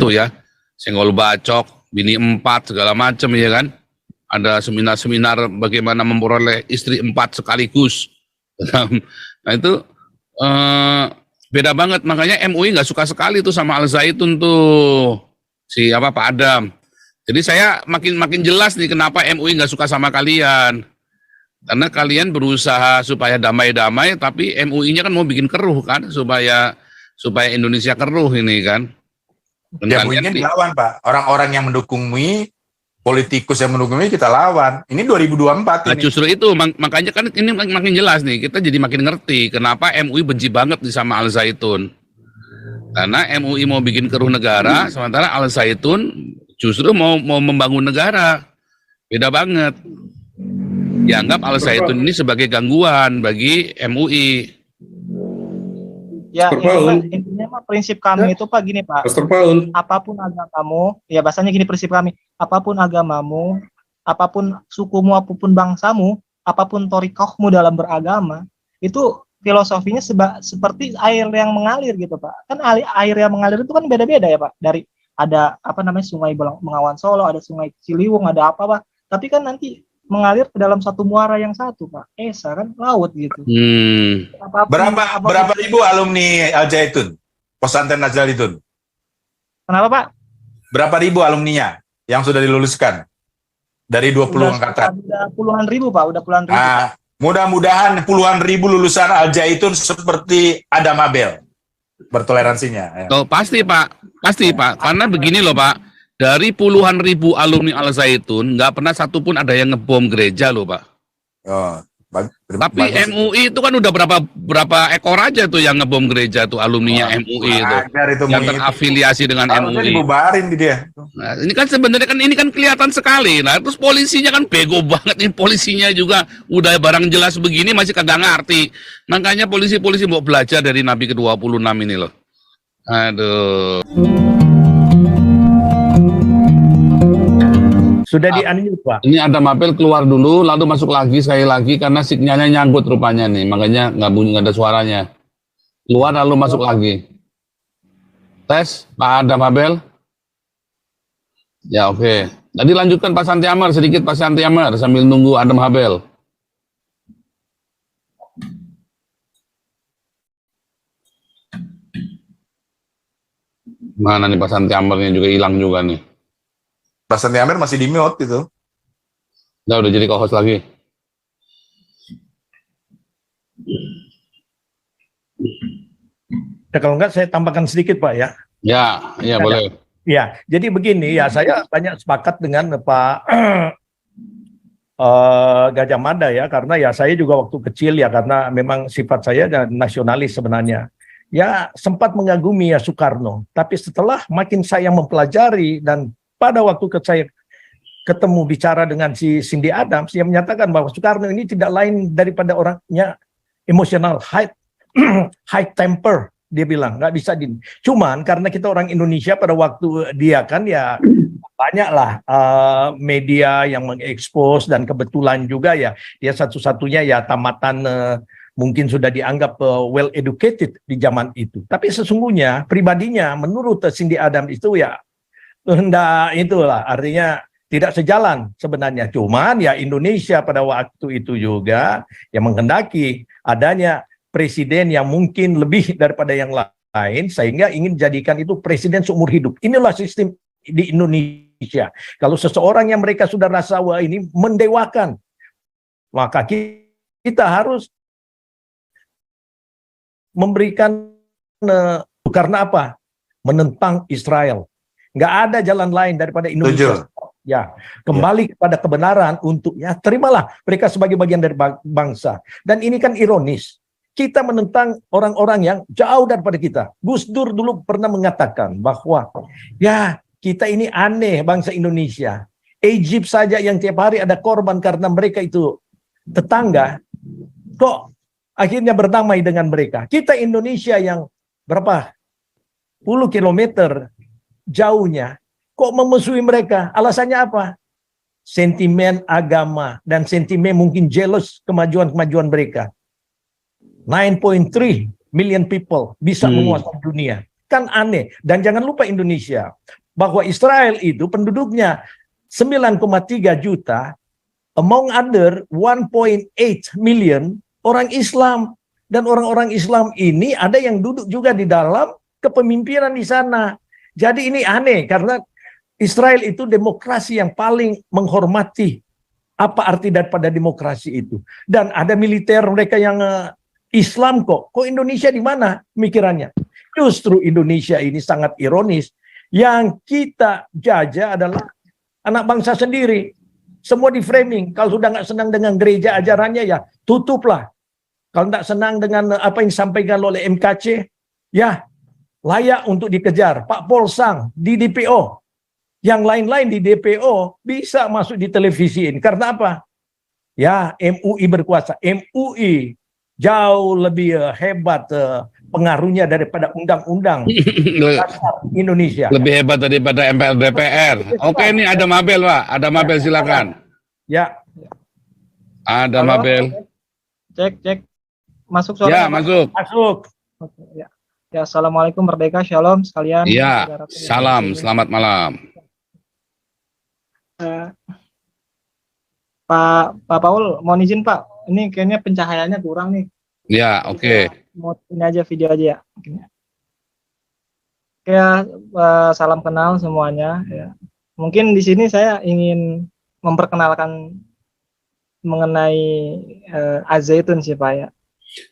itu ya, senggol bacok, bini 4 segala macam ya kan. Ada seminar-seminar bagaimana memperoleh istri 4 sekaligus. Nah itu beda banget, makanya MUI nggak suka sekali tuh sama Al Zaitun tuh si Pak Adam. Jadi saya makin jelas nih kenapa MUI nggak suka sama kalian. Karena kalian berusaha supaya damai-damai, tapi MUI-nya kan mau bikin keruh kan, supaya Indonesia keruh ini kan. Ya MUI kan dilawan Pak, orang-orang yang mendukung MUI, politikus yang mendukung MUI kita lawan. Ini 2024 nah, ini. justru itu, makanya kan ini makin jelas nih, kita jadi makin ngerti kenapa MUI benci banget sama Al Zaitun. Karena MUI mau bikin keruh negara, sementara Al Zaitun justru mau membangun negara. Beda banget. Dianggap Al Zaitun ini sebagai gangguan bagi MUI. Ya, intinya mah prinsip kami itu Pak gini Pak. Apapun agamamu, ya bahasanya gini prinsip kami. Apapun agamamu, apapun sukumu, apapun bangsamu, apapun torikohmu dalam beragama, itu filosofinya seperti air yang mengalir gitu Pak. Kan air yang mengalir itu kan beda-beda ya Pak. Dari ada Sungai Bengawan Solo, ada Sungai Ciliwung, ada apa Pak. Tapi kan nanti mengalir ke dalam satu muara yang satu Pak, Esa kan laut gitu. Berapa ribu alumni Al Zaitun, pesantren Al Zaitun? Kenapa Pak? Berapa ribu alumninya yang sudah diluluskan dari 20 angkatan? Udah puluhan ribu Pak, udah puluhan ribu. Mudah-mudahan puluhan ribu lulusan Al Zaitun seperti Adam Abel bertoleransinya. Oh, pasti Pak, karena begini loh Pak. Dari puluhan ribu alumni Al Zaitun, nggak pernah satupun ada yang ngebom gereja loh Pak. Oh, tapi MUI itu kan udah berapa ekor aja tuh yang ngebom gereja tuh alumninya MUI itu yang terafiliasi dengan MUI. Dibubarin gitu ya. Nah, ini kan sebenarnya ini kan kelihatan sekali. Nah, terus polisinya kan bego banget nih, polisinya juga udah barang jelas begini masih kagak ngerti. Makanya polisi mau belajar dari Nabi ke-26 ini loh. Aduh. Sudah di-unmute Pak. Ini ada Mapel keluar dulu, lalu masuk lagi sekali lagi karena sinyalnya nyangkut rupanya nih, makanya nggak ada suaranya. Keluar lalu masuk lagi. Tes, Pak Adam Mapel. Ya oke. Tadi lanjutkan Pak Santi Amar sedikit Pak Santi Amar sambil nunggu Adam Habel. Mana nih Pak Santi Amarnya juga hilang juga nih. Pak Santi Amar masih di mute gitu. Udah jadi co-host lagi. Ya, kalau enggak saya tambahkan sedikit Pak ya. Ya boleh. Ya, jadi begini ya, saya banyak sepakat dengan Pak Gajah Mada ya, karena ya saya juga waktu kecil ya, karena memang sifat saya nasionalis sebenarnya. Ya sempat mengagumi ya Soekarno, tapi setelah makin saya mempelajari dan pada waktu saya ketemu bicara dengan si Cindy Adams, yang menyatakan bahwa Soekarno ini tidak lain daripada orangnya emosional, high temper, dia bilang nggak bisa cuman karena kita orang Indonesia pada waktu dia kan ya banyaklah media yang mengekspos, dan kebetulan juga ya dia satu-satunya ya tamatan mungkin sudah dianggap well educated di zaman itu. Tapi sesungguhnya pribadinya menurut Cindy Adams itu ya hendak itulah, artinya tidak sejalan sebenarnya. Cuman ya Indonesia pada waktu itu juga yang menghendaki adanya presiden yang mungkin lebih daripada yang lain, sehingga ingin jadikan itu presiden seumur hidup. Inilah sistem di Indonesia. Kalau seseorang yang mereka sudah rasa wah ini mendewakan, maka kita harus memberikan karena apa? Menentang Israel. Nggak ada jalan lain daripada Indonesia. Ya, kembali kepada kebenaran untuk ya terimalah mereka sebagai bagian dari bangsa. Dan ini kan ironis. Kita menentang orang-orang yang jauh daripada kita. Gus Dur dulu pernah mengatakan bahwa ya kita ini aneh bangsa Indonesia. Egypt saja yang tiap hari ada korban karena mereka itu tetangga. Kok akhirnya berdamai dengan mereka? Kita Indonesia yang berapa puluh kilometer jauhnya, kok memusuhi mereka? Alasannya apa? Sentimen agama dan sentimen mungkin jealous kemajuan-kemajuan mereka. 9.3 million people bisa menguasai dunia. Kan aneh. Dan jangan lupa Indonesia, bahwa Israel itu penduduknya 9,3 juta, among other 1,8 million orang Islam. Dan orang-orang Islam ini ada yang duduk juga di dalam kepemimpinan di sana. Jadi ini aneh, karena Israel itu demokrasi yang paling menghormati apa arti daripada demokrasi itu. Dan ada militer mereka yang Islam kok. Kok Indonesia di mana mikirannya? Justru Indonesia ini sangat ironis. Yang kita jajah adalah anak bangsa sendiri. Semua di framing. Kalau sudah nggak senang dengan gereja ajarannya, ya tutuplah. Kalau nggak senang dengan apa yang disampaikan oleh MKC, ya layak untuk dikejar. Pak Polsang di DPO. Yang lain-lain di DPO bisa masuk di televisi ini. Karena apa? Ya, MUI berkuasa. MUI jauh lebih hebat pengaruhnya daripada undang-undang Indonesia. Lebih hebat daripada MPR DPR. Oke, ini ada Mabel, Pak. Ada Mabel, silakan. Ya. Ada Halo? Mabel. Cek. Masuk suara. Ya, masuk. Oke, ya. Ya, assalamualaikum, merdeka, shalom sekalian. Ya, Saudaraku yang salam, di sini. selamat malam. Pak Paul, mohon izin Pak, ini kayaknya pencahayaannya kurang nih. Ya, oke. Mau ini aja video aja ya. Mungkin ya. Oke, salam kenal semuanya. Ya. Mungkin di sini saya ingin memperkenalkan mengenai Al-Zaitun sih Pak ya.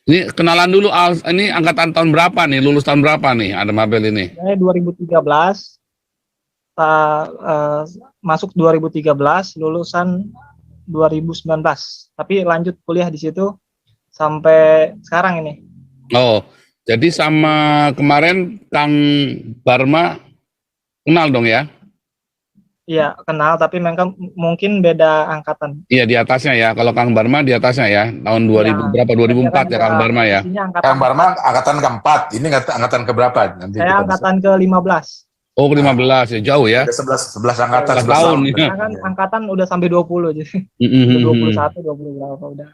Ini kenalan dulu, ini angkatan tahun berapa nih? Lulus tahun berapa nih? Ada Mabel ini. Saya 2013, masuk 2013, lulusan 2019. Tapi lanjut kuliah di situ sampai sekarang ini. Oh, jadi sama kemarin Kang Barma kenal dong ya? Iya, kenal, tapi mereka mungkin beda angkatan. Iya, di atasnya ya. Kalau Kang Barma di atasnya ya. Tahun 2000 berapa? 2004 ya Kang Barma ya. Kang Barma angkatan keempat, ini angkatan keberapa? Nanti saya angkatan ke-15. Oh, ke-15 ya, jauh ya. 11 angkatan. 11 tahun. Karena kan angkatan udah sampai 20 jadi. Mm-hmm. 21, 20 berapa udah.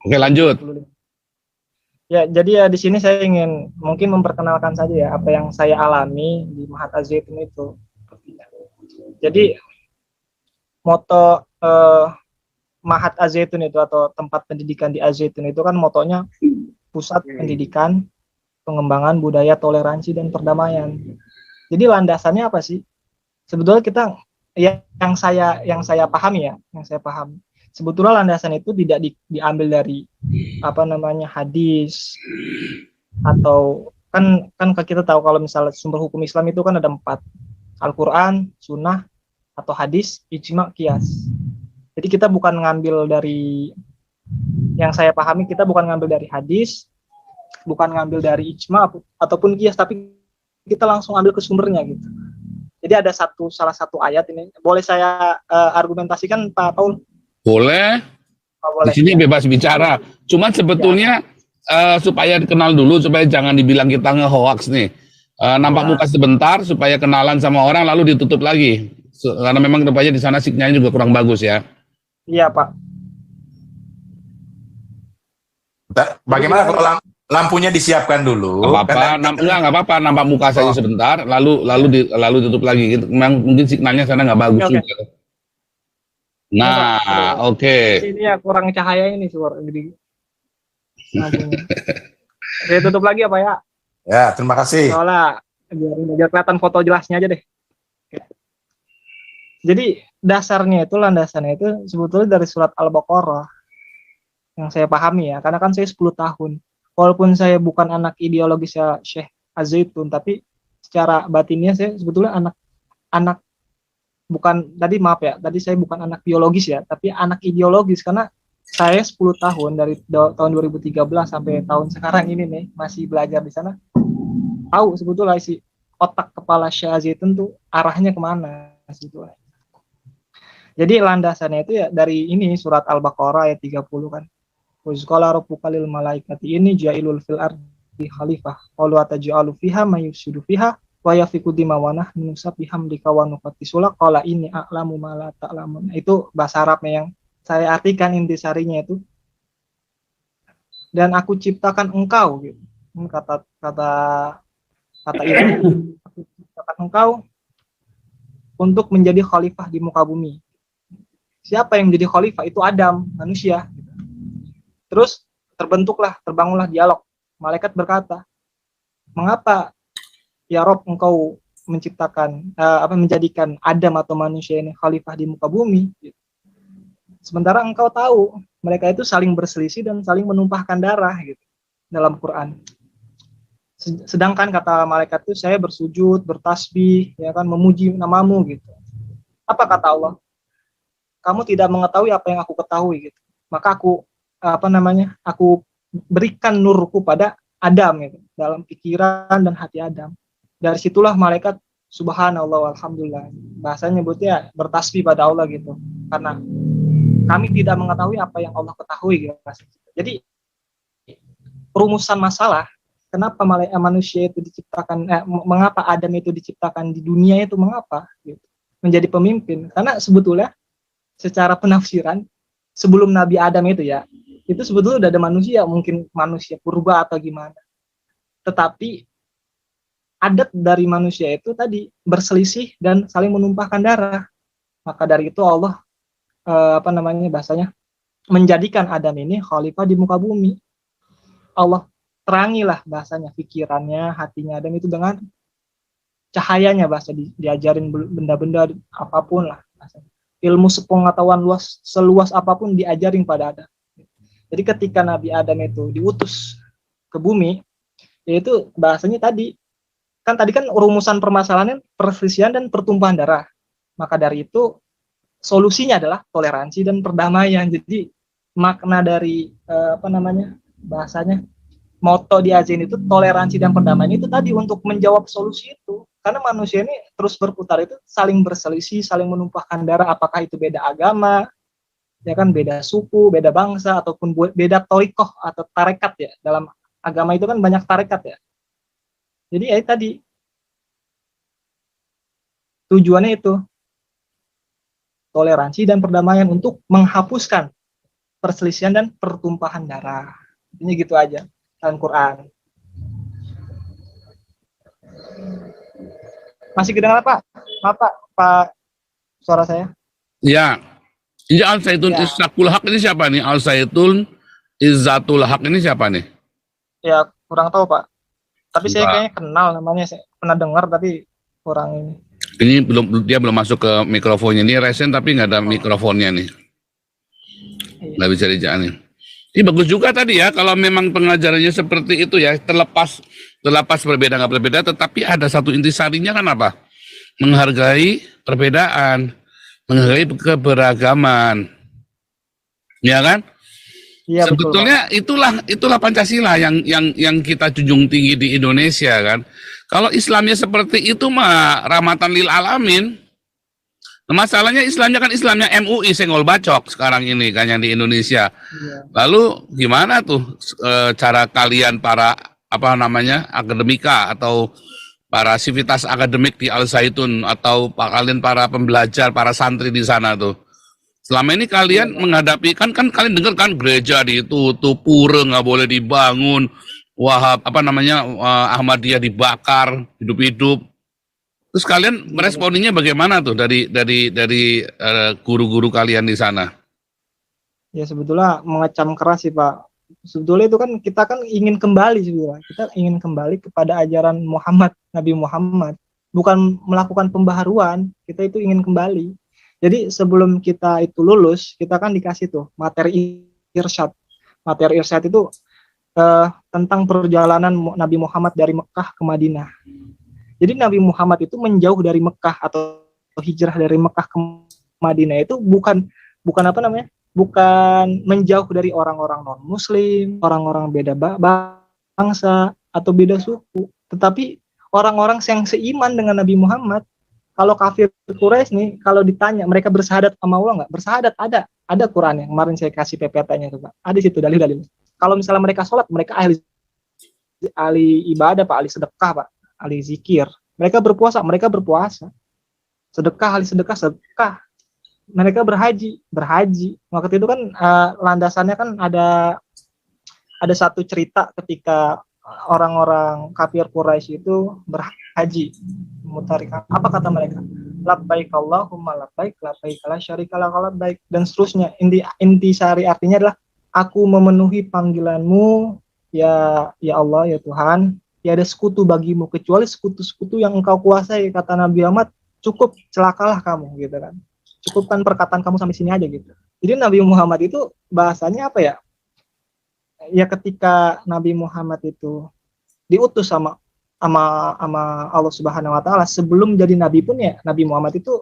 Oke, lanjut. 25. Ya, jadi ya di sini saya ingin mungkin memperkenalkan saja ya apa yang saya alami di Mahat Al-Zaitun itu. Jadi moto Mahat Al-Zaitun itu atau tempat pendidikan di Al-Zaitun itu kan motonya pusat pendidikan, pengembangan budaya toleransi dan perdamaian. Jadi landasannya apa sih? Sebetulnya kita yang saya pahami ya, yang saya pahami. Sebetulnya landasan itu tidak diambil dari apa namanya hadis atau kan kita tahu kalau misalnya sumber hukum Islam itu kan ada 4. Al-Quran, Sunnah, atau hadis, ijma, qiyas. Jadi kita bukan ngambil dari, yang saya pahami kita bukan ngambil dari hadis, bukan ngambil dari ijma ataupun qiyas, tapi kita langsung ambil ke sumbernya gitu. Jadi ada salah satu ayat ini, boleh saya argumentasikan Pak Paul? Boleh. Boleh. Di sini bebas bicara. Cuma sebetulnya supaya dikenal dulu, supaya jangan dibilang kita nge-hoax nih. Nampak muka sebentar supaya kenalan sama orang lalu ditutup lagi. Karena memang rupanya di sana signalnya juga kurang bagus ya. Iya Pak. Bagaimana kalau lampunya disiapkan dulu? Nggak apa-apa. Nampak muka saja sebentar, lalu tutup lagi. Memang mungkin signalnya sana nggak bagus juga. Nah, oke. Ini ya kurang cahaya ini suara jadi. Saya tutup lagi apa ya? Ya, terima kasih. Soalnya biar kelihatan foto jelasnya aja deh. Jadi dasarnya itu, landasannya itu sebetulnya dari surat Al-Baqarah yang saya pahami ya, karena kan saya 10 tahun. Walaupun saya bukan anak ideologis ya Syekh Al-Zaitun, tapi secara batinnya saya sebetulnya anak bukan, tadi saya bukan anak biologis ya, tapi anak ideologis, karena saya 10 tahun dari tahun 2013 sampai tahun sekarang ini nih masih belajar di sana, tahu sebetulnya isi otak kepala Syekh Al-Zaitun tuh arahnya kemana sebetulnya. Jadi landasannya itu ya dari ini surat Al-Baqarah ayat 30 kan. Wazqala rabbuka lil malaikati inni ja'ilul fil ardi khalifah qalu ataj'alu fiha may yufsidu fiha wa yafiqu dima wa nahnu nusabbihamdika wa nuqaddisulak qala inni a'lamu ma la ta'lamun. Itu bahasa Arabnya yang saya artikan intisarinya itu. Dan aku ciptakan engkau gitu. Kata Kata ilah, aku ciptakan engkau untuk menjadi khalifah di muka bumi. Siapa yang menjadi khalifah? Itu Adam, manusia. Terus terbangunlah dialog. Malaikat berkata, mengapa ya Rob engkau menjadikan Adam atau manusia ini khalifah di muka bumi? Sementara engkau tahu mereka itu saling berselisih dan saling menumpahkan darah gitu dalam Quran. Sedangkan kata malaikat itu saya bersujud, bertasbih, ya kan, memuji namamu gitu. Apa kata Allah? Kamu tidak mengetahui apa yang aku ketahui gitu. Maka aku aku berikan nurku pada Adam gitu, dalam pikiran dan hati Adam. Dari situlah malaikat subhanallah alhamdulillah. Bahasanya nyebutnya bertasbih pada Allah gitu. Karena kami tidak mengetahui apa yang Allah ketahui gitu. Jadi perumusan masalah kenapa manusia itu diciptakan, mengapa Adam itu diciptakan di dunia itu, mengapa gitu, menjadi pemimpin? Karena sebetulnya secara penafsiran sebelum Nabi Adam itu sebetulnya udah ada manusia, mungkin manusia purba atau gimana. Tetapi adat dari manusia itu tadi berselisih dan saling menumpahkan darah. Maka dari itu Allah bahasanya menjadikan Adam ini khalifah di muka bumi. Allah terangilah bahasanya pikirannya, hatinya Adam itu dengan cahayanya, bahasa diajarin benda-benda apapun lah bahasanya. Ilmu sepengetahuan seluas apapun diajarin pada Adam. Jadi ketika Nabi Adam itu diutus ke bumi, yaitu bahasanya tadi kan rumusan permasalahannya perselisihan dan pertumpahan darah. Maka dari itu solusinya adalah toleransi dan perdamaian. Jadi makna dari bahasanya moto di ASEAN itu toleransi dan perdamaian itu tadi untuk menjawab solusi itu. Karena manusia ini terus berputar itu saling berselisih, saling menumpahkan darah, apakah itu beda agama, ya kan, beda suku, beda bangsa, ataupun beda torikoh atau tarekat ya. Dalam agama itu kan banyak tarekat ya. Jadi ya tadi tujuannya itu toleransi dan perdamaian untuk menghapuskan perselisihan dan pertumpahan darah. Ini gitu aja dalam Quran. Masih kedengaran Pak? Maaf Pak, suara saya. Ya. Ini Al-Zaitun Izzaqul Haq ini siapa nih? Al-Zaitun Izzatul Haq ini siapa nih? Ya, kurang tahu Pak. Tapi saya kayaknya kenal namanya, saya pernah dengar tapi kurang ini. Ini dia belum masuk ke mikrofonnya. Ini resen tapi nggak ada mikrofonnya nih. Nggak bisa dijalanin. Ini bagus juga tadi ya, kalau memang pengajarannya seperti itu ya, terlepas berbeda nggak berbeda, tetapi ada satu intisarinya kan apa? Menghargai perbedaan, menghargai keberagaman, ya kan? Ya, sebetulnya betul, itulah Pancasila yang kita junjung tinggi di Indonesia kan. Kalau Islamnya seperti itu mah rahmatan lil alamin. Nah, masalahnya Islamnya MUI senggol bacok sekarang ini kan yang di Indonesia. Ya. Lalu gimana tuh cara kalian para akademika atau para sivitas akademik di Al-Zaitun atau kalian para pembelajar, para santri di sana tuh? Selama ini kalian menghadapi kan kalian dengar kan gereja ditutup, pura nggak boleh dibangun, Ahmadiyah dibakar hidup-hidup. Terus kalian meresponinya bagaimana tuh dari guru-guru kalian di sana? Ya sebetulnya mengecam keras sih Pak. Sebetulnya itu kan kita kan ingin kembali sebetulnya. Kita ingin kembali kepada ajaran Nabi Muhammad. Bukan melakukan pembaharuan, kita itu ingin kembali. Jadi sebelum kita itu lulus, kita kan dikasih tuh materi irsyad. Materi irsyad itu tentang perjalanan Nabi Muhammad dari Mekah ke Madinah. Jadi Nabi Muhammad itu menjauh dari Mekah atau hijrah dari Mekah ke Madinah itu bukan menjauh dari orang-orang non-muslim, orang-orang beda bangsa atau beda suku, tetapi orang-orang yang seiman dengan Nabi Muhammad. Kalau kafir Quraisy nih, kalau ditanya mereka bersahadat sama Allah nggak? Bersahadat, ada Quran yang kemarin saya kasih PPT-nya tuh Pak. Ada di situ dalil-dalil. Kalau misalnya mereka sholat, mereka ahli ibadah Pak, ahli sedekah Pak, ahli zikir. Mereka berpuasa. Sedekah, ahli sedekah. Mereka berhaji. Waktu itu kan landasannya kan ada satu cerita ketika orang-orang kafir Quraisy itu berhaji mutarikan. Apa kata mereka? Labbaik Allahumma labbaik, labbaik la syarika lak labbaik, dan seterusnya. Inti sari artinya adalah aku memenuhi panggilanmu ya Allah ya Tuhan, tiada sekutu bagimu kecuali sekutu-sekutu yang engkau kuasai. Kata Nabi Muhammad, cukup celakalah kamu gitu kan. Cukupkan perkataan kamu sampai sini aja gitu. Jadi Nabi Muhammad itu bahasanya apa ya? Ya ketika Nabi Muhammad itu diutus sama Allah Subhanahu wa taala, sebelum jadi nabi pun ya Nabi Muhammad itu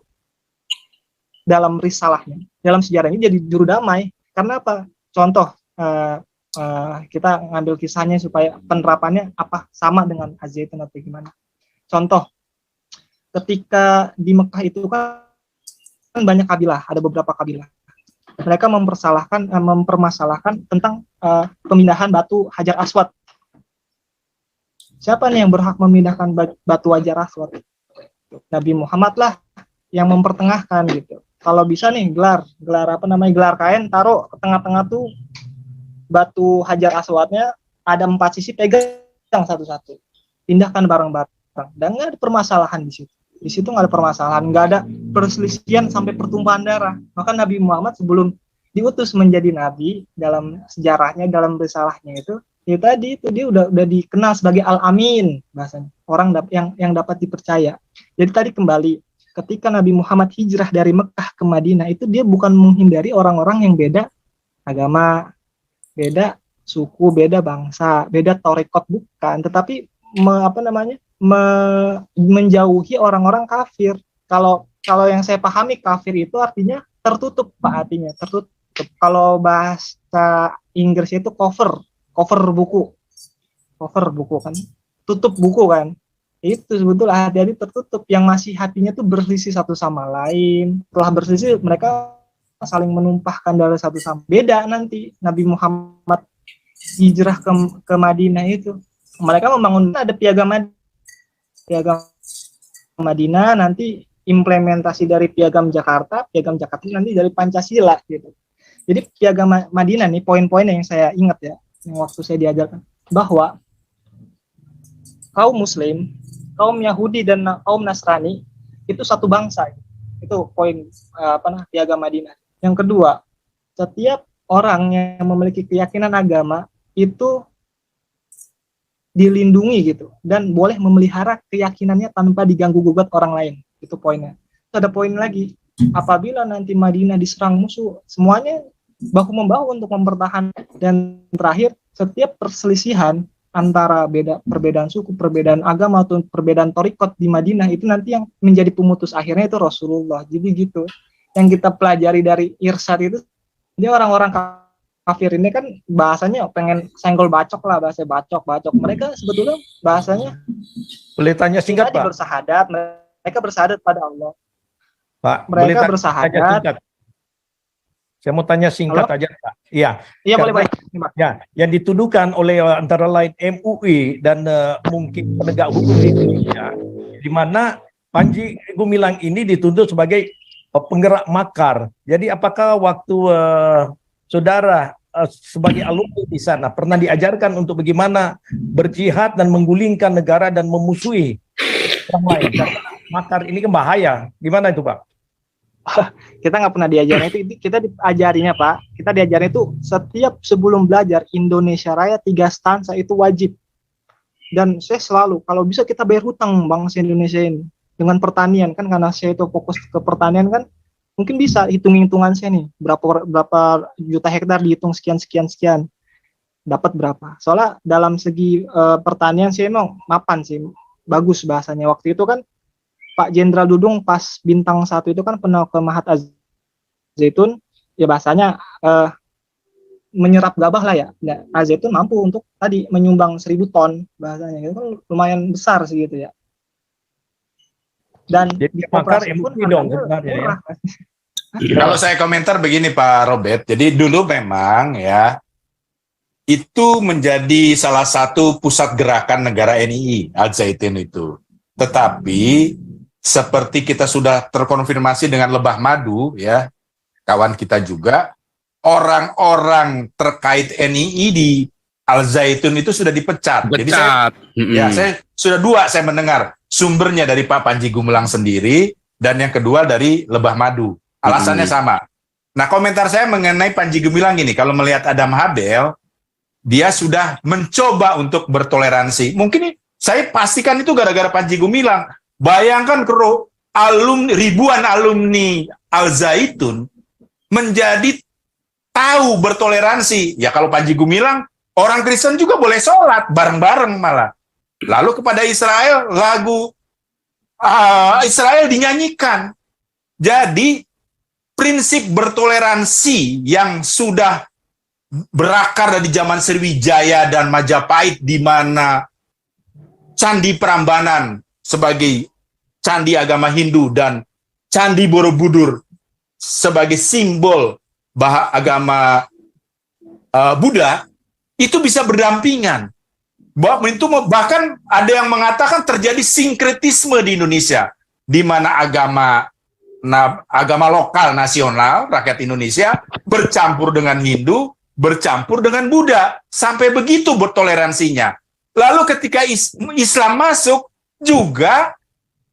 dalam risalahnya, dalam sejarahnya jadi juru damai. Karena apa? Contoh kita ngambil kisahnya supaya penerapannya apa sama dengan Az-Zaitun atau gimana. Contoh, ketika di Mekah itu kan banyak kabilah, ada beberapa kabilah. Mereka mempermasalahkan tentang pemindahan batu Hajar Aswad. Siapa nih yang berhak memindahkan batu Hajar Aswad? Nabi Muhammad lah yang mempertengahkan gitu. Kalau bisa nih gelar kain, taruh ke tengah-tengah tuh batu Hajar Aswadnya, ada 4 sisi, pegang satu-satu, pindahkan bareng-bareng, dan nggak ada permasalahan di situ. Di situ nggak ada permasalahan, nggak ada perselisihan sampai pertumpahan darah. Maka Nabi Muhammad sebelum diutus menjadi nabi, dalam sejarahnya, dalam risalahnya itu, ya tadi itu dia udah dikenal sebagai Al-Amin bahasanya, orang yang dapat dipercaya. Jadi tadi kembali, ketika Nabi Muhammad hijrah dari Mekah ke Madinah itu dia bukan menghindari orang-orang yang beda agama, beda suku, beda bangsa, beda tarekat, bukan, tetapi menjauhi orang-orang kafir. Kalau yang saya pahami, kafir itu artinya tertutup, Pak, artinya tertutup. Kalau bahasa Inggris itu cover buku kan, tutup buku kan. Itu sebetulnya hati-hati tertutup, yang masih hatinya tuh berselisih satu sama lain. Setelah berselisih mereka saling menumpahkan darah satu sama. Beda nanti Nabi Muhammad hijrah ke Madinah itu, mereka membangun ada piagam Madinah, nanti implementasi dari piagam Jakarta nanti dari Pancasila gitu. Jadi piagam Madinah nih, poin-poin yang saya ingat ya, yang waktu saya diajarkan, bahwa kaum Muslim, kaum Yahudi dan kaum Nasrani itu satu bangsa. Itu poin piagam Madinah. Yang kedua, setiap orang yang memiliki keyakinan agama itu dilindungi gitu, dan boleh memelihara keyakinannya tanpa diganggu gugat orang lain. Itu poinnya. Ada poin lagi, apabila nanti Madinah diserang musuh, semuanya bahu-membahu untuk mempertahankan. Dan terakhir, setiap perselisihan antara perbedaan suku, perbedaan agama, atau perbedaan torikot di Madinah, itu nanti yang menjadi pemutus akhirnya itu Rasulullah. Jadi gitu. Yang kita pelajari dari Irsyad itu, dia orang-orang kafir ini kan bahasanya pengen senggol bacok lah, bahasa bacok. Mereka sebetulnya bahasanya, boleh tanya singkat, Pak? Bersahadat, mereka bersahadat pada Allah. Pak, mereka bersahadat. Saya mau tanya singkat aja, Pak. Iya. Iya, boleh. Ya, yang dituduhkan oleh antara lain MUI dan mungkin penegak hukum di Indonesia, di mana Panji Gumilang ini dituduh sebagai penggerak makar. Jadi apakah waktu saudara sebagai alumni di sana pernah diajarkan untuk bagaimana berjihad dan menggulingkan negara dan memusuhi orang lain? Karena makar ini kan bahaya. Gimana itu, Pak? Kita nggak pernah diajarin itu. Kita diajarinya, Pak. Kita diajarin itu setiap sebelum belajar Indonesia Raya 3 stansa itu wajib. Dan saya selalu, kalau bisa kita bayar hutang bangsa Indonesia ini dengan pertanian kan, karena saya itu fokus ke pertanian kan, mungkin bisa hitung-hitungan saya nih berapa juta hektar, dihitung sekian dapat berapa. Soalnya dalam segi pertanian saya emang mapan sih, bagus bahasanya. Waktu itu kan Pak Jenderal Dudung pas bintang 1 itu kan pernah ke Mahat Az-Zaitun, ya bahasanya menyerap gabah lah ya. Nah, Az-Zaitun mampu untuk tadi menyumbang 1000 ton bahasanya. Itu kan lumayan besar sih gitu ya. Dan di koperasi pun dong sebenarnya ya. Kalau saya komentar begini Pak Robert, jadi dulu memang ya itu menjadi salah satu pusat gerakan negara NII, Az-Zaitun itu. Tetapi seperti kita sudah terkonfirmasi dengan Lebah Madu ya, kawan kita juga, orang-orang terkait NII di Al-Zaitun itu sudah dipecat. Jadi saya sudah dua saya mendengar sumbernya dari Pak Panji Gumilang sendiri dan yang kedua dari Lebah Madu. Alasannya sama. Nah, komentar saya mengenai Panji Gumilang ini, kalau melihat Adam Habel, dia sudah mencoba untuk bertoleransi. Mungkin saya pastikan itu gara-gara Panji Gumilang. Bayangkan kalau ribuan alumni Al-Zaitun menjadi tahu bertoleransi. Ya kalau Panji Gumilang, orang Kristen juga boleh sholat bareng-bareng malah. Lalu kepada Israel, lagu Israel dinyanyikan. Jadi prinsip bertoleransi yang sudah berakar dari zaman Sriwijaya dan Majapahit, di mana Candi Prambanan sebagai candi agama Hindu dan Candi Borobudur sebagai simbol agama Buddha, itu bisa berdampingan. Bahkan ada yang mengatakan terjadi sinkretisme di Indonesia, di mana agama lokal nasional rakyat Indonesia bercampur dengan Hindu, bercampur dengan Buddha, sampai begitu bertoleransinya. Lalu ketika Islam masuk, juga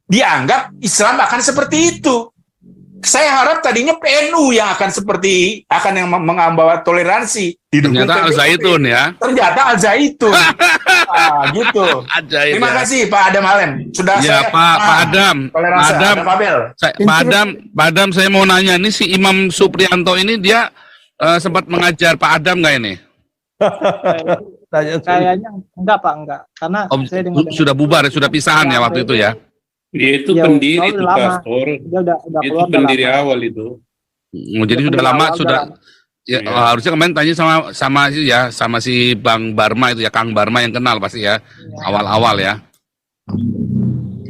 dianggap Islam akan seperti itu. Saya harap tadinya PNU yang akan yang membawa toleransi. Ternyata Al-Zaitun ya. Ternyata Al-Zaitun. Gitu. Terima kasih Pak Adam Halem. Sudah ya, saya Pak Adam. Pak Adam, saya mau nanya, ini si Imam Supriyanto ini dia sempat mengajar Pak Adam nggak ini? Kayaknya enggak Pak, enggak. Karena saya sudah bubar, sudah pisahan ya waktu itu ya. Dia itu pendiri itu pastor. Udah itu pendiri awal itu. Jadi sudah lama sudah. Ya, harusnya kemarin tanya sama si Bang Barma itu ya, Kang Barma yang kenal pasti ya, awal-awal ya.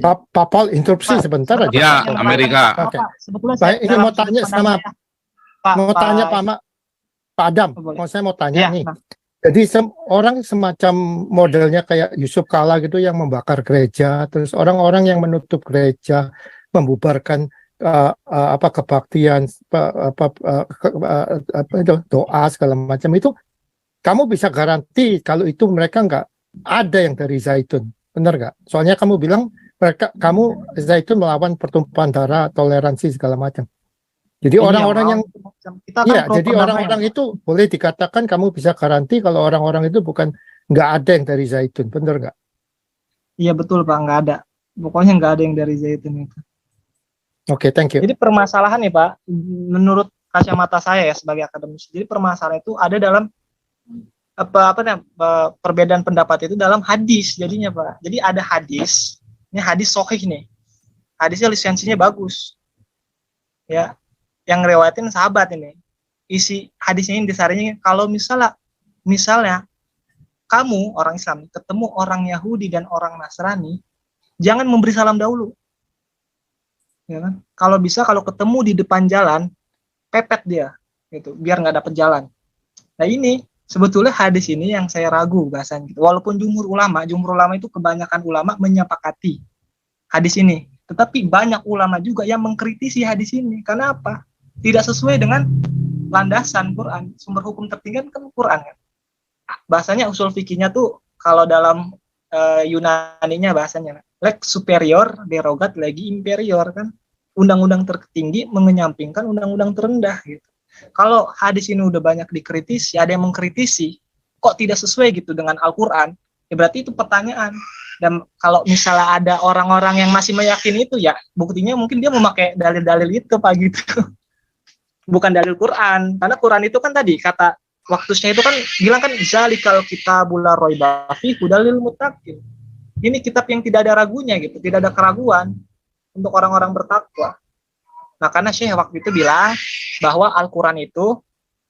Pak Paul, interupsi sebentar aja. Ya, Amerika. Oke. Baik, ini mau tanya sama Pak Adam. Saya mau tanya nih. Jadi orang semacam modelnya kayak Yusuf Kala gitu yang membakar gereja, terus orang-orang yang menutup gereja, membubarkan kebaktian, doa segala macam itu, kamu bisa garanti kalau itu mereka nggak ada yang dari Zaitun, benar nggak? Soalnya kamu bilang kamu Zaitun melawan pertumpahan darah, toleransi segala macam. Jadi orang-orang yang jadi orang-orang itu boleh dikatakan kamu bisa garanti kalau orang-orang itu nggak ada yang dari Zaitun, benar nggak? Iya betul Pak, nggak ada. Pokoknya nggak ada yang dari Zaitun itu. Oke, thank you. Jadi permasalahan nih Pak, menurut kacamata saya ya sebagai akademis, jadi permasalahan itu ada dalam perbedaan pendapat itu dalam hadis jadinya Pak. Jadi ada hadis, ini hadis sahih nih, hadisnya lisensinya bagus, ya. Yang ngeriwayatin sahabat ini. Isi hadisnya ini disarinya kalau misalnya kamu orang Islam ketemu orang Yahudi dan orang Nasrani, jangan memberi salam dahulu. Ya kan? Kalau bisa kalau ketemu di depan jalan, pepet dia gitu, biar nggak dapet jalan. Nah, ini sebetulnya hadis ini yang saya ragu bahasanya gitu. Walaupun jumhur ulama itu kebanyakan ulama menyepakati hadis ini, tetapi banyak ulama juga yang mengkritisi hadis ini. Karena apa? Tidak sesuai dengan landasan Quran. Sumber hukum tertinggi kan Quran kan. Bahasanya usul fikihnya tuh kalau dalam Yunaninya bahasanya lex superior derogat legi inferior kan. Undang-undang tertinggi mengenyampingkan undang-undang terendah gitu. Kalau hadis ini udah banyak dikritisi, ada yang mengkritisi, kok tidak sesuai gitu dengan Al-Quran, ya berarti itu pertanyaan. Dan kalau misalnya ada orang-orang yang masih meyakini itu, ya buktinya mungkin dia memakai dalil-dalil itu Pak gitu. Bukan dalil Quran, karena Quran itu kan tadi kata waktunya itu kan bilang kan zalikal kitabul la raiba fihi hudalil muttaqin. Ini kitab yang tidak ada ragunya gitu, tidak ada keraguan untuk orang-orang bertakwa. Nah, karena Syekh waktu itu bilang bahwa Al-Quran itu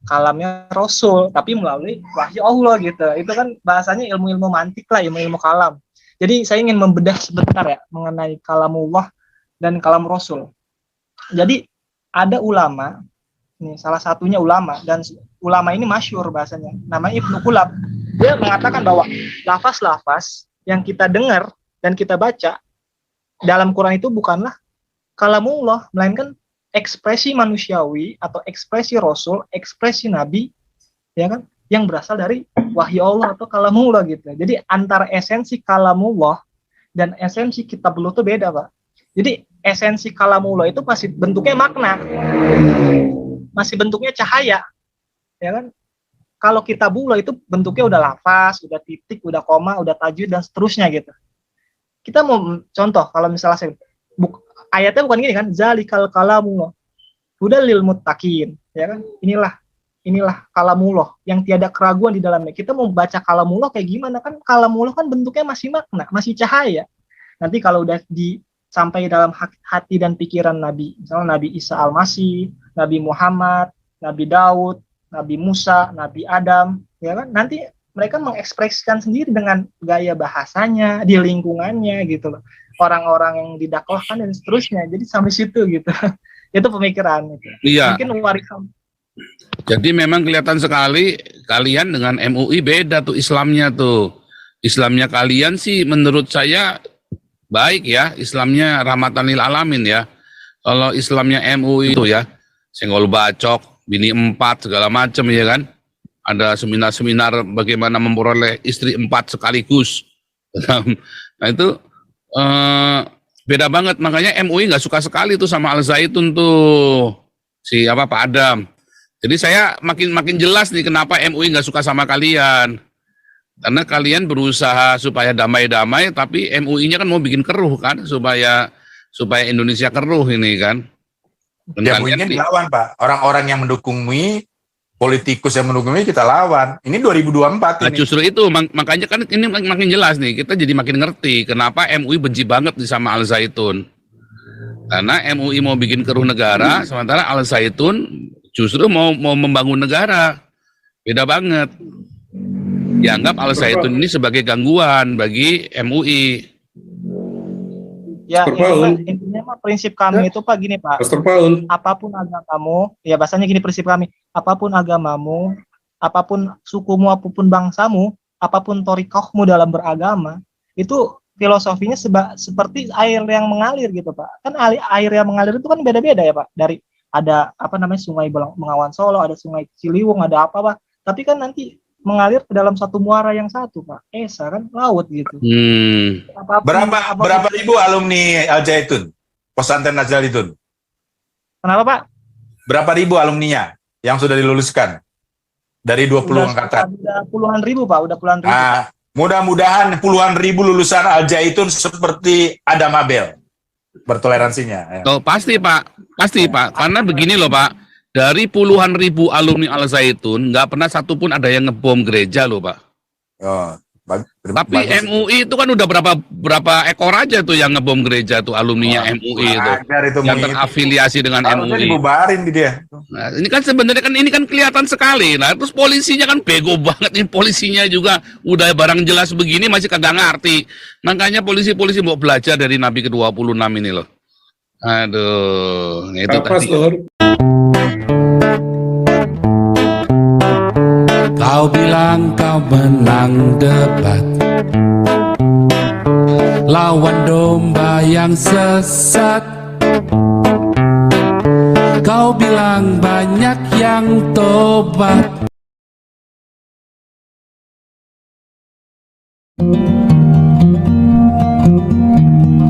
kalamnya Rasul, tapi melalui wahyu Allah gitu. Itu kan bahasanya ilmu-ilmu mantik lah, ilmu-ilmu kalam. Jadi saya ingin membedah sebentar ya mengenai kalamullah dan kalam Rasul. Jadi ada ulama, ini salah satunya ulama, dan ulama ini masyhur bahasanya, namanya Ibnu Qulab. Dia mengatakan bahwa lafaz-lafaz yang kita dengar dan kita baca dalam Quran itu bukanlah kalamullah, melainkan ekspresi manusiawi atau ekspresi Rasul, ekspresi Nabi, ya kan, yang berasal dari wahyu Allah atau kalamullah gitu. Jadi antara esensi kalamullah dan esensi kitabullah itu beda, Pak. Jadi esensi kalamullah itu pasti bentuknya makna, masih bentuknya cahaya, ya kan? Kalau kitabullah itu bentuknya udah lafaz, udah titik, udah koma, udah tajwid dan seterusnya gitu. Kita mau contoh, kalau misalnya ayatnya bukan gini kan, zalikal kalamullah udah lil muttaqin, ya kan? Inilah kalamullah yang tiada keraguan di dalamnya. Kita mau baca kalamullah kayak gimana kan? Kalamullah kan bentuknya masih makna, masih cahaya. Nanti kalau udah sampai dalam hati dan pikiran Nabi, misalnya Nabi Isa Al-Masih, Nabi Muhammad, Nabi Daud, Nabi Musa, Nabi Adam, ya kan? Nanti mereka mengekspresikan sendiri dengan gaya bahasanya, di lingkungannya gitu loh. Orang-orang yang didakwahkan dan seterusnya. Jadi sampai situ gitu. Itu pemikiran gitu. Iya. Mungkin warisan. Jadi memang kelihatan sekali kalian dengan MUI beda tuh Islamnya tuh. Islamnya kalian sih menurut saya baik ya, Islamnya rahmatan lil alamin ya. Kalau Islamnya MUI itu ya, senggol bacok, bini 4 segala macam ya kan. Ada seminar-seminar bagaimana memperoleh istri 4 sekaligus. Nah itu beda banget, makanya MUI nggak suka sekali tuh sama Al Zaitun tuh si Pak Adam. Jadi saya makin jelas nih kenapa MUI nggak suka sama kalian. Karena kalian berusaha supaya damai-damai, tapi MUI-nya kan mau bikin keruh kan, supaya Indonesia keruh ini kan. Dan ya MUI-nya dilawan, Pak. Orang-orang yang mendukung MUI, politikus yang mendukung MUI kita lawan. Ini 2024 nah, ini. justru itu, makanya kan ini makin jelas nih, kita jadi makin ngerti kenapa MUI benci banget nih sama Al Zaitun. Karena MUI mau bikin keruh negara, sementara Al Zaitun justru mau membangun negara. Beda banget. Dianggap Al Zaitun ini sebagai gangguan bagi MUI. Ya, intinya mah prinsip kami itu Pak gini Pak. Apapun agamamu, ya bahasanya gini prinsip kami. Apapun agamamu, apapun sukumu, apapun bangsamu, apapun torikohmu dalam beragama, itu filosofinya seperti air yang mengalir gitu Pak. Kan air yang mengalir itu kan beda-beda ya Pak. Dari ada sungai Bengawan Solo, ada sungai Ciliwung, ada apa Pak. Tapi kan nanti mengalir ke dalam satu muara yang satu Pak. Esa kan laut gitu. Berapa ribu alumni Al Zaitun? Pesantren Al Zaitun. Kenapa Pak? Berapa ribu alumninya yang sudah diluluskan? Dari 20 angkatan. Udah puluhan ribu Pak, udah puluhan ribu. Mudah-mudahan puluhan ribu lulusan Al Zaitun seperti Adam Abel. Bertoleransinya. Oh, pasti Pak. Karena begini loh Pak, dari puluhan ribu alumni Al Zaitun nggak pernah satupun ada yang ngebom gereja loh Pak. Oh, tapi MUI itu kan udah berapa ekor aja tuh yang ngebom gereja tuh alumninya MUI itu yang terafiliasi dengan MUI. Dibubarin dia. Nah, ini kan sebenarnya kan ini kan kelihatan sekali. Nah, terus polisinya kan bego banget nih, polisinya juga udah barang jelas begini masih kagak ngerti. Makanya polisi-polisi mau belajar dari Nabi ke-26 ini loh. Aduh, itu tadi. Kau bilang kau menang debat, lawan domba yang sesat. Kau bilang banyak yang tobat.